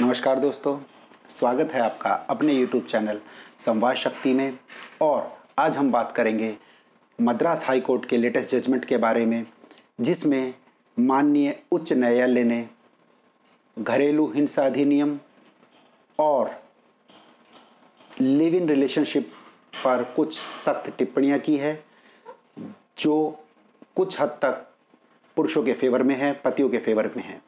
नमस्कार दोस्तों, स्वागत है आपका अपने YouTube चैनल संवाद शक्ति में। और आज हम बात करेंगे मद्रास हाई कोर्ट के लेटेस्ट जजमेंट के बारे में, जिसमें माननीय उच्च न्यायालय ने घरेलू हिंसा अधिनियम और लिव इन रिलेशनशिप पर कुछ सख्त टिप्पणियां की है, जो कुछ हद तक पुरुषों के फेवर में है, पतियों के फेवर में है।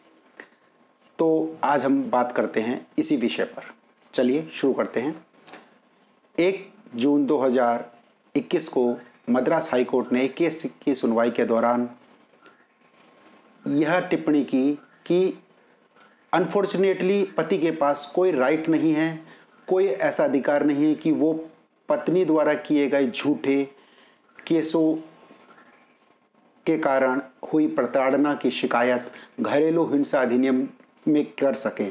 तो आज हम बात करते हैं इसी विषय पर। चलिए शुरू करते हैं। 1 जून 2021 को मद्रास हाई कोर्ट ने एक केस की सुनवाई के दौरान यह टिप्पणी की कि अनफॉर्चुनेटली पति के पास कोई राइट नहीं है, कोई ऐसा अधिकार नहीं है कि वो पत्नी द्वारा किए गए झूठे केसों के कारण हुई प्रताड़ना की शिकायत घरेलू हिंसा अधिनियम में कर सके।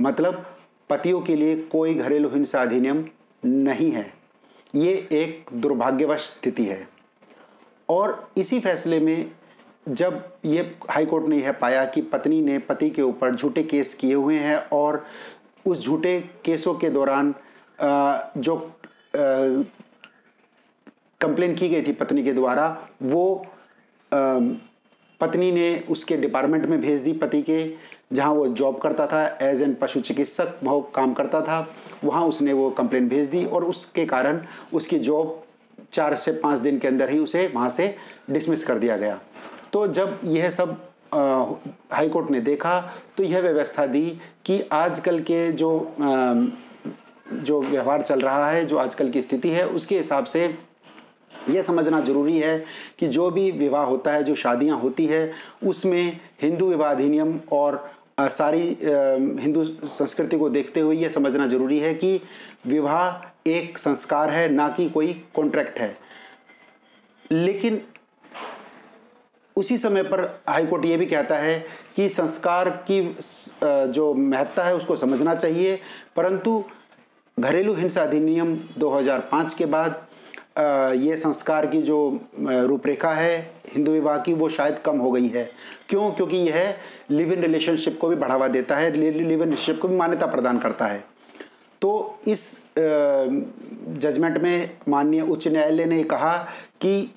मतलब पतियों के लिए कोई घरेलू हिंसा अधिनियम नहीं है। ये एक दुर्भाग्यवश स्थिति है। और इसी फैसले में जब ये हाई कोर्ट ने यह पाया कि पत्नी ने पति के ऊपर झूठे केस किए हुए हैं और उस झूठे केसों के दौरान जो कंप्लेन की गई थी पत्नी के द्वारा, वो पत्नी ने उसके डिपार्टमेंट में भेज दी, पति के जहां वो जॉब करता था, एज एन पशु चिकित्सक वो काम करता था, वहां उसने वो कंप्लेन भेज दी और उसके कारण उसकी जॉब 4 से 5 दिन के अंदर ही उसे वहां से डिसमिस कर दिया गया। तो जब यह सब हाई कोर्ट ने देखा तो यह व्यवस्था दी कि आजकल के जो व्यवहार चल रहा है, जो आजकल की स्थिति है, उसके हिसाब से यह समझना जरूरी है कि जो भी विवाह होता है, जो शादियां होती है, उसमें हिंदू विवाह अधिनियम और सारी हिंदू संस्कृति को देखते हुए यह समझना जरूरी है कि विवाह एक संस्कार है, ना कि कोई कॉन्ट्रैक्ट है। लेकिन उसी समय पर हाई कोर्ट ये भी कहता है कि संस्कार की जो महत्ता है उसको समझना चाहिए, परंतु घरेलू हिंसा अधिनियम 2005 के बाद ये संस्कार की जो रूपरेखा है हिंदू विवाह की, वो शायद कम हो गई है। क्यों? क्योंकि यह लिव इन रिलेशनशिप को भी बढ़ावा देता है, लिव इन रिलेशनशिप को भी मान्यता प्रदान करता है। तो इस जजमेंट में माननीय उच्च न्यायालय ने कहा कि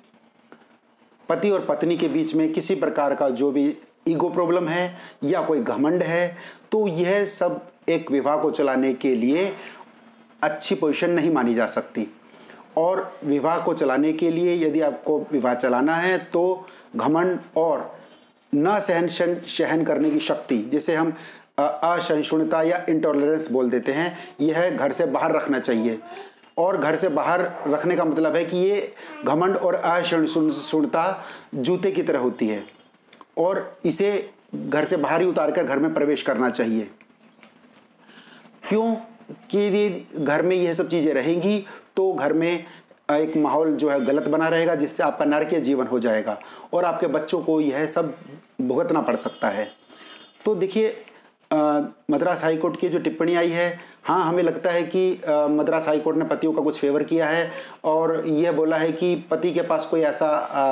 पति और पत्नी के बीच में किसी प्रकार का जो भी ईगो प्रॉब्लम है या कोई घमंड है, तो यह सब एक विवाह को चलाने के लिए अच्छी पोजीशन नहीं मानी जा सकती। और विवाह को चलाने के लिए यदि आपको विवाह चलाना है तो घमंड और न सहन करने की शक्ति, जिसे हम असहिष्णुता या इंटॉलरेंस बोल देते हैं, यह घर से बाहर रखना चाहिए। और घर से बाहर रखने का मतलब है कि ये घमंड और असहिष्णुता जूते की तरह होती है और इसे घर से बाहर ही उतार कर घर में प्रवेश करना चाहिए। क्यों? कि यदि घर में यह सब चीज़ें रहेंगी तो घर में एक माहौल जो है गलत बना रहेगा, जिससे आपका नरकीय जीवन हो जाएगा और आपके बच्चों को यह सब भुगतना पड़ सकता है। तो देखिए, मद्रास हाई कोर्ट की जो टिप्पणी आई है, हाँ, हमें लगता है कि मद्रास हाई कोर्ट ने पतियों का कुछ फेवर किया है और यह बोला है कि पति के पास कोई ऐसा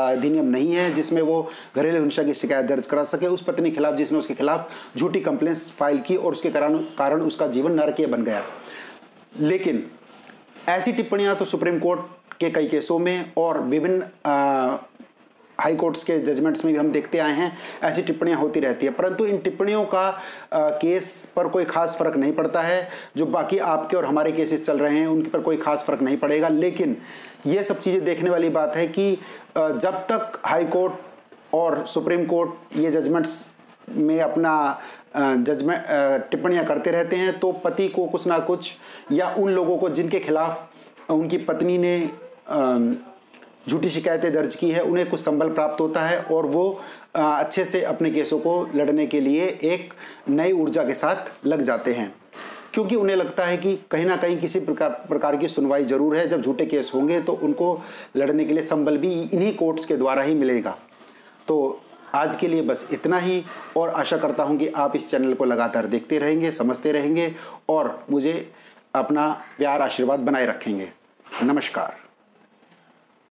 अधिनियम नहीं है जिसमें वो घरेलू हिंसा की शिकायत दर्ज करा सके उस पत्नी के खिलाफ जिसने उसके खिलाफ झूठी कंप्लेंट्स फाइल की और उसके कारण उसका जीवन नरकीय बन गया। लेकिन ऐसी टिप्पणियां तो सुप्रीम कोर्ट के कई केसों में और विभिन्न हाई कोर्ट्स के जजमेंट्स में भी हम देखते आए हैं, ऐसी टिप्पणियां होती रहती है। परंतु इन टिप्पणियों का केस पर कोई खास फर्क नहीं पड़ता है। जो बाकी आपके और हमारे केसेस चल रहे हैं उनके पर कोई खास फर्क नहीं पड़ेगा। लेकिन ये सब चीज़ें देखने वाली बात है कि जब तक हाई कोर्ट और सुप्रीम कोर्ट ये जजमेंट्स में अपना टिप्पणियां करते रहते हैं, तो पति को कुछ ना कुछ, या उन लोगों को जिनके खिलाफ उनकी पत्नी ने झूठी शिकायतें दर्ज की है, उन्हें कुछ संबल प्राप्त होता है और वो अच्छे से अपने केसों को लड़ने के लिए एक नई ऊर्जा के साथ लग जाते हैं। क्योंकि उन्हें लगता है कि कहीं ना कहीं किसी प्रकार की सुनवाई जरूर है। जब झूठे केस होंगे तो उनको लड़ने के लिए संबल भी इन्हीं कोर्ट्स के द्वारा ही मिलेगा। तो आज के लिए बस इतना ही, और आशा करता हूं कि आप इस चैनल को लगातार देखते रहेंगे, समझते रहेंगे और मुझे अपना प्यार आशीर्वाद बनाए रखेंगे। नमस्कार।